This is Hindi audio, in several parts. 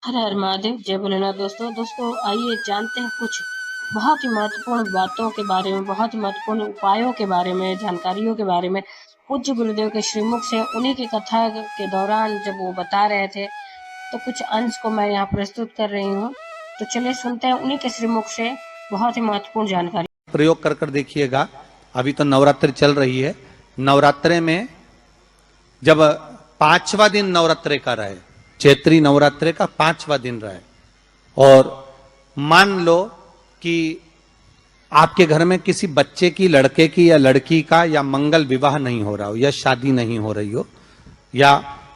हर हर महादेव, जय भोलेनाथ। दोस्तों आइए जानते हैं कुछ बहुत ही महत्वपूर्ण बातों के बारे में, बहुत ही महत्वपूर्ण उपायों के बारे में, जानकारियों के बारे में। पूज्य गुरुदेव के श्रीमुख से उन्हीं की कथा के दौरान जब वो बता रहे थे, तो कुछ अंश को मैं यहाँ प्रस्तुत कर रही हूँ। तो चलिए सुनते हैं उन्हीं के श्रीमुख से बहुत ही महत्वपूर्ण जानकारी। प्रयोग कर देखिएगा। अभी तो नवरात्रि चल रही है। नवरात्रे में जब 5वां दिन नवरात्रे का रहे, चैत्री नवरात्रे का 5वां दिन रहे, और मान लो कि आपके घर में किसी बच्चे की, लड़के की या लड़की का या मंगल विवाह नहीं हो रहा हो, या शादी नहीं हो रही हो, या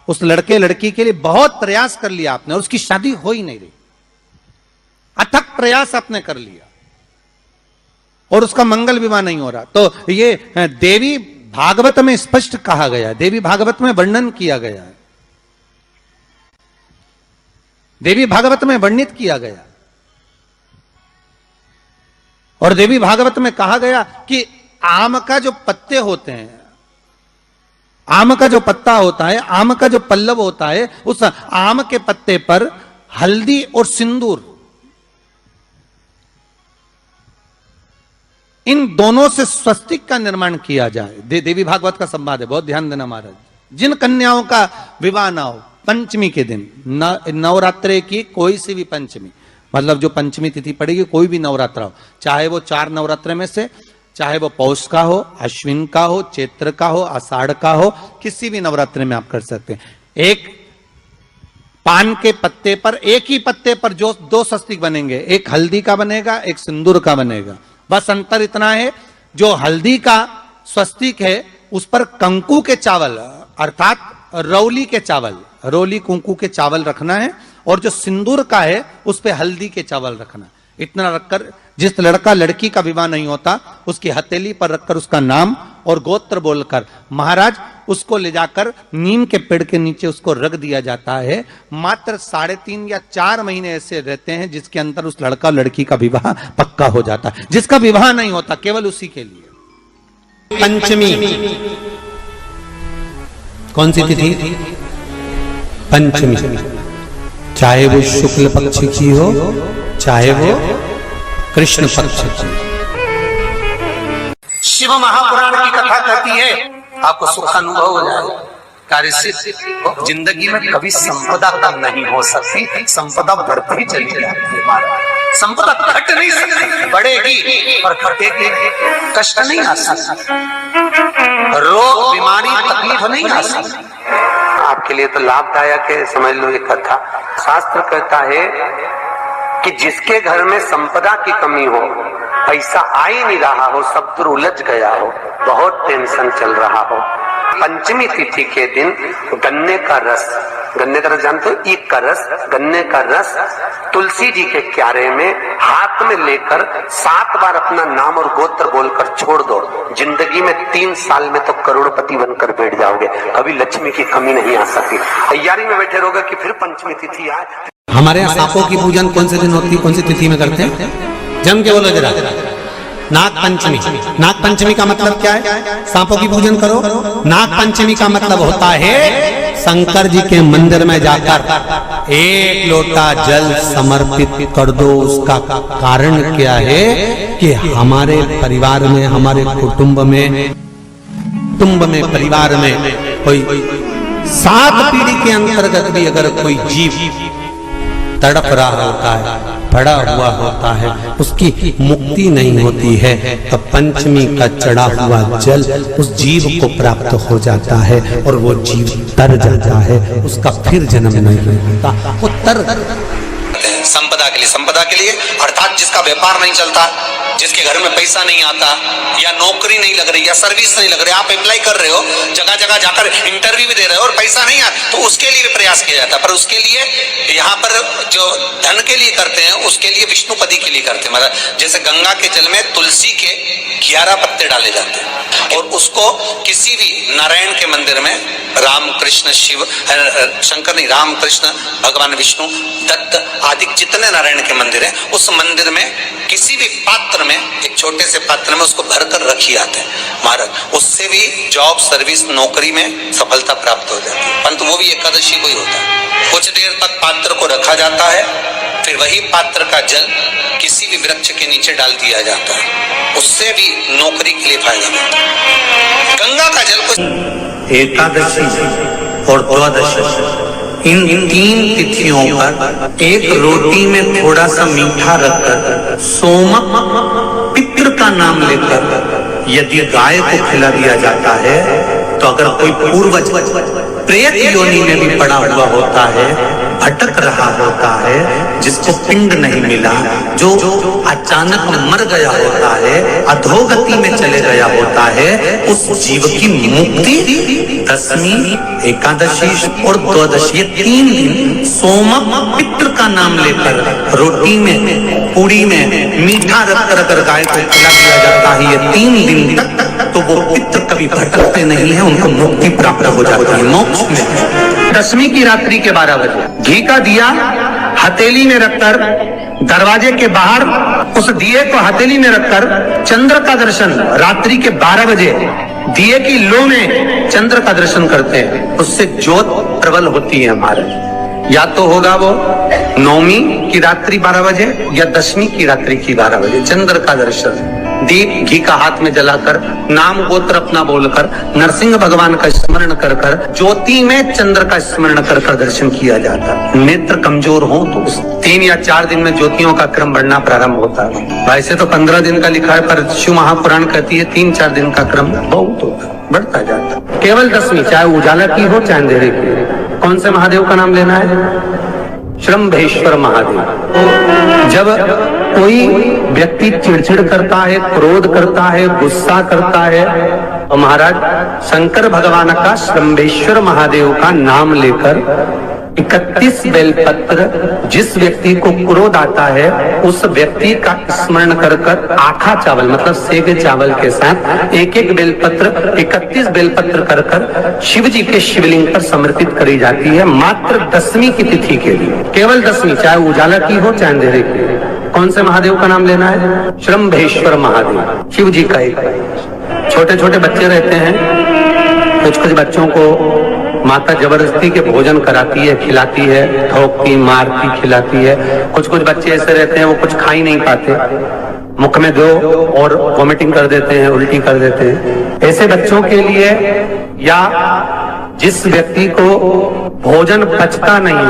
उस लड़के लड़की के लिए बहुत प्रयास कर लिया आपने और उसकी शादी हो ही नहीं रही, अथक प्रयास आपने कर लिया और उसका मंगल विवाह नहीं हो रहा, तो ये देवी भागवत में स्पष्ट कहा गया है, देवी भागवत में वर्णन किया गया है, देवी भागवत में वर्णित किया गया। और देवी भागवत में कहा गया कि आम का जो पत्ते होते हैं, आम का जो पत्ता होता है, आम का जो पल्लव होता है, उस आम के पत्ते पर हल्दी और सिंदूर, इन दोनों से स्वस्तिक का निर्माण किया जाए। देवी भागवत का संवाद है, बहुत ध्यान देना महाराज। जिन कन्याओं का विवाह ना हो पंचमी के दिन, नवरात्रे की कोई सी भी पंचमी, मतलब जो पंचमी तिथि पड़ेगी, कोई भी नवरात्रा हो, चाहे वो 4 नवरात्रे में से, चाहे वो पौष का हो, अश्विन का हो, चैत्र का हो, आषाढ़ का हो, किसी भी नवरात्रे में आप कर सकते हैं। एक पान के पत्ते पर, एक ही पत्ते पर जो 2 स्वस्तिक बनेंगे, एक हल्दी का बनेगा, एक सिंदूर का बनेगा। बस अंतर इतना है, जो हल्दी का स्वस्तिक है उस पर कंकु के चावल, अर्थात रौली के चावल, रौली कुंकू के चावल रखना है, और जो सिंदूर का है उस पे हल्दी के चावल रखना। इतना रखकर जिस लड़का लड़की का विवाह नहीं होता, उसकी हथेली पर रखकर उसका नाम और गोत्र बोलकर महाराज उसको ले जाकर नीम के पेड़ के नीचे उसको रख दिया जाता है। मात्र 3.5 या 4 महीने ऐसे रहते हैं जिसके अंदर उस लड़का लड़की का विवाह पक्का हो जाता है। जिसका विवाह नहीं होता केवल उसी के लिए। पंचमी कौन सी तिथि? पंचमी, चाहे वो शुक्ल पक्ष की हो, चाहे वो कृष्ण पक्ष की। शिव महापुराण की कथा कहती है, आपको सुख अनुभव हो जाए। कार्य सिद्ध। जिंदगी में कभी संपदा कम नहीं हो सकती, संपदा बढ़ती चली जाती है। संपदा घट नहीं सकती, बढ़ेगी और घटेगी। कष्ट नहीं आ सकता, रोग बीमारी तकलीफ नहीं आ सकती। आपके लिए तो लाभदायक है, समझ लो ये कथा। शास्त्र कहता है कि जिसके घर में संपदा की कमी हो, पैसा आ ही नहीं रहा हो, सब दूर उलझ गया हो, बहुत टेंशन चल रहा हो, पंचमी तिथि के दिन गन्ने का रस, गन्ने का रस जानते हो, ईख का रस, गन्ने का रस तुलसी जी के क्यारे में हाथ में लेकर 7 बार अपना नाम और गोत्र बोलकर छोड़ दो। जिंदगी में 3 साल में तो करोड़पति बनकर बैठ जाओगे, कभी लक्ष्मी की कमी नहीं आ सकती। तैयारी में बैठे रहोगे कि फिर पंचमी तिथि आए। हमारे यहाँ सांपों की पूजन कौन से दिन होती है, कौन सी तिथि में करते हैं? जम के बोलो जरा। नाग पंचमी। नाग पंचमी का मतलब क्या है? सांपों की पूजन करो। नाग पंचमी का मतलब होता है शंकर जी के मंदिर में जाकर 1 लोटा जल समर्पित कर दो। उसका कारण क्या है कि हमारे परिवार में, हमारे कुटुंब में, परिवार में कोई 7 पीढ़ी के अंतर्गत भी अगर कोई जीव तड़प रहा होता है, पड़ा हुआ होता है, उसकी मुक्ति नहीं होती है, तो पंचमी का चढ़ा हुआ जल उस जीव को प्राप्त हो जाता है और वो जीव तर जाता है, उसका फिर जन्म नहीं होता। वो तर संपदा के लिए अर्थात जिसका व्यापार नहीं चलता, जिसके घर में पैसा नहीं आता, या नौकरी नहीं लग रही, या सर्विस नहीं लग रही, आप अप्लाई कर रहे हो, जगह जगह जाकर इंटरव्यू भी दे रहे हो और पैसा नहीं आता, तो उसके लिए भी प्रयास किया जाता है। पर उसके लिए यहाँ पर जो धन के लिए करते हैं, उसके लिए विष्णुपदी के लिए करते हैं। मतलब जैसे गंगा के जल में तुलसी के 11 पत्ते डाले जाते हैं और उसको किसी भी नारायण के मंदिर में राम कृष्ण शिव शंकर नहीं राम कृष्ण भगवान विष्णु दत्त आदि जितने नारायण के मंदिर हैं उस मंदिर में किसी भी पात्र में एक छोटे से पात्र में उसको भरकर रखी आते हैं महाराज। उससे भी जॉब सर्विस नौकरी में सफलता प्राप्त हो जाती है, परंतु वो भी एकादशी को ही होता है। कुछ देर तक पात्र को रखा जाता है, फिर वही पात्र का जल किसी भी वृक्ष के नीचे डाल दिया जाता है, उससे भी नौकरी के लिए फायदा मिलता है। गंगा का जल कुछ एकादशी और द्वादशी इन 3 तिथियों पर एक रोटी में थोड़ा सा मीठा रखकर सोमक पितृ का नाम लेकर यदि गाय को खिला दिया जाता है तो अगर कोई पूर्वज प्रेत योनि में भी पड़ा हुआ होता है, भटक रहा होता है, जिसको पिंड नहीं मिला, जो अचानक मर गया होता है, अधोगति में चले गया होता है, उस जीव की मुक्ति दशमी, एकादशी और द्वादशी 3 दिन सोमक पितृ का नाम लेकर रोटी में पूरी में मीठा रखकर अगर गाय को खिला दिया जाता है ये 3 दिन तक, तो वो पितृ कभी भटकते नहीं है, उनको मुक्ति प्राप्त हो जाती है मोक्ष में। दशमी की रात्रि के 12 बजे घी का दिया हथेली में रखकर दरवाजे के बाहर उस दिए को हथेली में रखकर चंद्र का दर्शन रात्रि के 12 बजे दिए की लो में चंद्र का दर्शन करते हैं, उससे ज्योत प्रबल होती है हमारे। या तो होगा वो नौमी की रात्रि 12 बजे या दशमी की रात्रि की 12 बजे चंद्र का दर्शन, दीप घी का हाथ में जलाकर नाम गोत्र अपना बोलकर नरसिंह भगवान का स्मरण कर कर ज्योति में चंद्र का स्मरण कर कर दर्शन किया जाता है। नेत्र कमजोर हो तो 3 या 4 दिन में ज्योतियों का क्रम बढ़ना प्रारंभ होता है। वैसे तो 15 दिन का लिखा है, पर शिव महापुराण कहती है 3-4 दिन का क्रम बहुत होता है, बढ़ता जाता है। केवल दशमी, चाहे उजाला की हो चाहे अंधेरे की, कौन से महादेव का नाम लेना है? श्रम्भेश्वर महादेव। जब कोई व्यक्ति चिड़चिड़ करता है, क्रोध करता है, गुस्सा करता है, तो महाराज शंकर भगवान का श्रम्भेश्वर महादेव का नाम लेकर 31 बेलपत्र, जिस व्यक्ति को क्रोध आता है उस व्यक्ति का स्मरण कर कर आखा चावल मतलब सेगे चावल के साथ एक बेलपत्र 31 बेलपत्र कर कर शिव जी के शिवलिंग पर समर्पित करी जाती है, मात्र दशमी की तिथि के लिए। केवल दशमी, चाहे उजाला की हो चाहे अंधेरे की। कौन से महादेव का नाम लेना है? श्रम्भेश्वर महादेव, शिव जी का एक। छोटे छोटे बच्चे रहते हैं, कुछ कुछ बच्चों को माता जबरदस्ती के भोजन कराती है, खिलाती है, ठोकती मारती खिलाती है। कुछ कुछ बच्चे ऐसे रहते हैं वो कुछ खा ही नहीं पाते, मुख में दो और वॉमिटिंग कर देते हैं, उल्टी कर देते हैं। ऐसे बच्चों के लिए या जिस व्यक्ति को भोजन पचता नहीं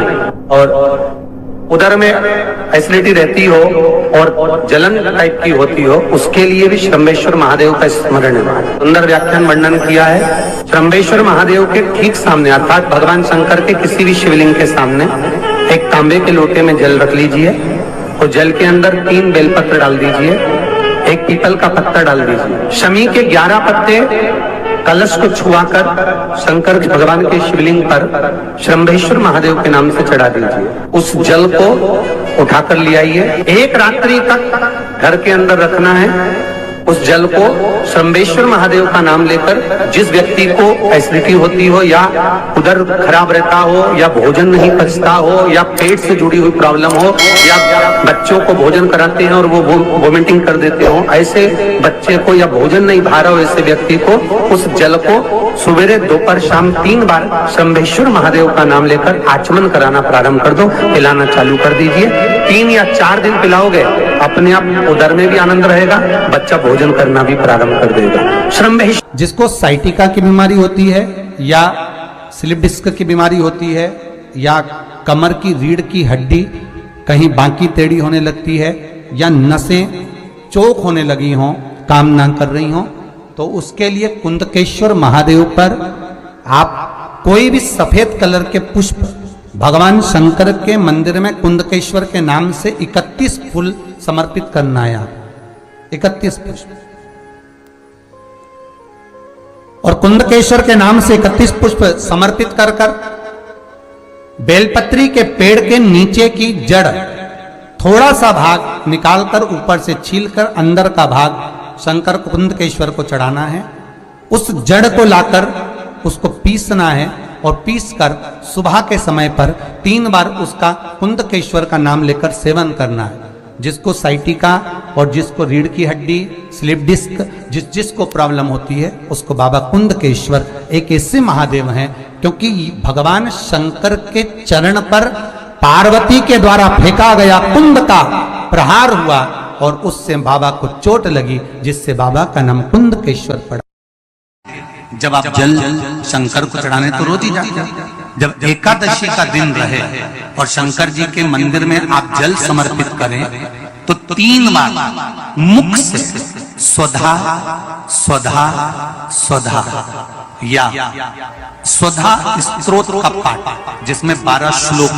और उदर में एसिडिटी रहती हो और जलन टाइप की होती हो, उसके लिए भी श्रम्भेश्वर महादेव का स्मरण है। सुंदर व्याख्यान वर्णन किया है। श्रम्भेश्वर महादेव के ठीक सामने अर्थात भगवान शंकर के किसी भी शिवलिंग के सामने एक तांबे के लोटे में जल रख लीजिए और जल के अंदर 3 बेलपत्र डाल दीजिए, एक पीपल का पत्ता डाल दीजिए, शमी के 11 पत्ते कलश को छुआकर शंकर भगवान के शिवलिंग पर श्रम्भेश्वर महादेव के नाम से चढ़ा दीजिए। उस जल को उठाकर ले आइए, 1 रात्रि तक घर के अंदर रखना है। उस जल को श्रम्भेश्वर महादेव का नाम लेकर जिस व्यक्ति को एसिडिटी होती हो या उधर खराब रहता हो या भोजन नहीं पचता हो या पेट से जुड़ी हुई प्रॉब्लम हो या बच्चों को भोजन कराते हैं और वो वोमिटिंग कर देते हो, ऐसे बच्चे को या भोजन नहीं भा रहा हो ऐसे व्यक्ति को उस जल को सवेरे दोपहर शाम 3 बार श्रम्भेश्वर महादेव का नाम लेकर आचमन कराना प्रारंभ कर दो, पिलाना चालू कर दीजिए। 3 या 4 दिन पिलाओगे, अपने आप उदर में भी आनंद रहेगा, बच्चा भोजन करना भी प्रारंभ कर देगा। श्रम्भेश्वर जिसको साइटिका की बीमारी होती है या स्लिप डिस्क की बीमारी होती है या कमर की रीढ़ की हड्डी कहीं बांकी टेढ़ी होने लगती है या नसें चौक होने लगी हों, काम ना कर रही हों, तो उसके लिए कुंदकेश्वर महादेव पर आप कोई भी सफेद कलर के पुष्प भगवान शंकर के मंदिर में कुंदकेश्वर के नाम से 31 फूल समर्पित करना है। आप 31 पुष्प और कुंदकेश्वर के नाम से 31 पुष्प समर्पित कर कर बेलपत्री के पेड़ के नीचे की जड़ थोड़ा सा भाग निकालकर ऊपर से छीलकर अंदर का भाग शंकर कुंदकेश्वर को चढ़ाना है। उस जड़ को लाकर उसको पीसना है और पीसकर सुबह के समय पर 3 बार उसका कुंदकेश्वर का नाम लेकर सेवन करना है। जिसको साइटिका और जिसको रीढ़ की हड्डी, स्लिप डिस्क, जिसको प्रॉब्लम होती है उसको बाबा कुंदकेश्वर एक ऐसे महादेव हैं, क्योंकि भगवान शंकर के चरण पर पार्वती के द्वारा फेंका गया कुंद का प्रहार हुआ और उससे बाबा को चोट लगी, जिससे बाबा का नाम कुंदकेश्वर पड़ा। जब आप जल शंकर को चढ़ाने तो रोज ही जाते हैं। जब एकादशी का दिन रहे और शंकर जी के मंदिर में आप जल समर्पित करें तो 3 बार मुख से स्वधा स्वधा स्वधा या स्वधा स्तोत्र का पाठ, जिसमें 12 श्लोक।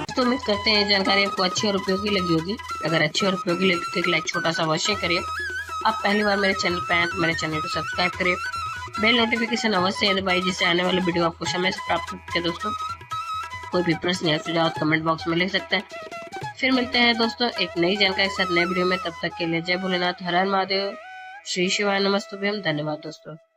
तो उम्मीद करते हैं जानकारी आपको अच्छी और उपयोगी लगी होगी। अगर अच्छी और उपयोगी लगी तो एक लाइक छोटा सा अवश्य करिए। आप पहली बार मेरे चैनल पे आए तो मेरे चैनल को सब्सक्राइब करिए, बेल नोटिफिकेशन अवश्य दबाइए, जिससे आने वाले वीडियो आपको समय से प्राप्त होते हैं। दोस्तों कोई भी प्रश्न या सुझाव कमेंट बॉक्स में लिख सकते हैं। फिर मिलते हैं दोस्तों एक नई जानकारी के साथ नए वीडियो में। तब तक के लिए जय भोलेनाथ, हर हर महादेव, श्री शिवाय नमस्तुभ्यम। धन्यवाद दोस्तों।